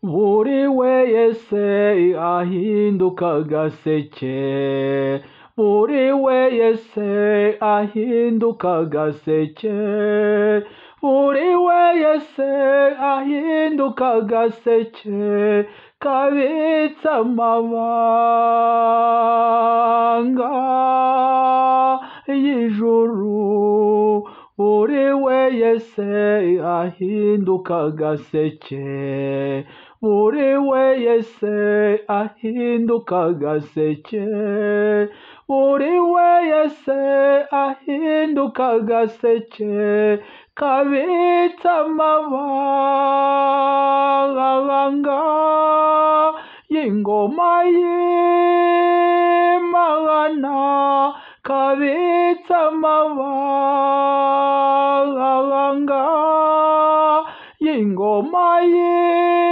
buri wese ahinduka agaseke, buri wese ahinduka agaseke, buri wese ahinduka agaseke kabitse amabanga y'ijuru, buri wese ahinduka agaseke, buri wese ahinduka agaseke, buri wese ahinduka agaseke kabitse amabanga y'ingoma y'Imana, kabitse amabanga y'ingoma y'Imana.